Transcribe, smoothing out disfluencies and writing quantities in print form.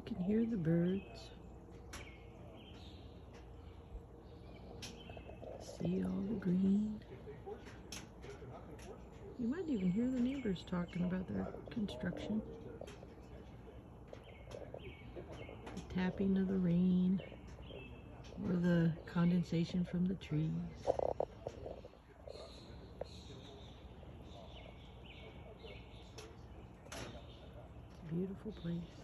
can hear the birds. See all the green. You might even hear the neighbors talking about their construction. The tapping of the rain or the condensation from the trees. It's a beautiful place.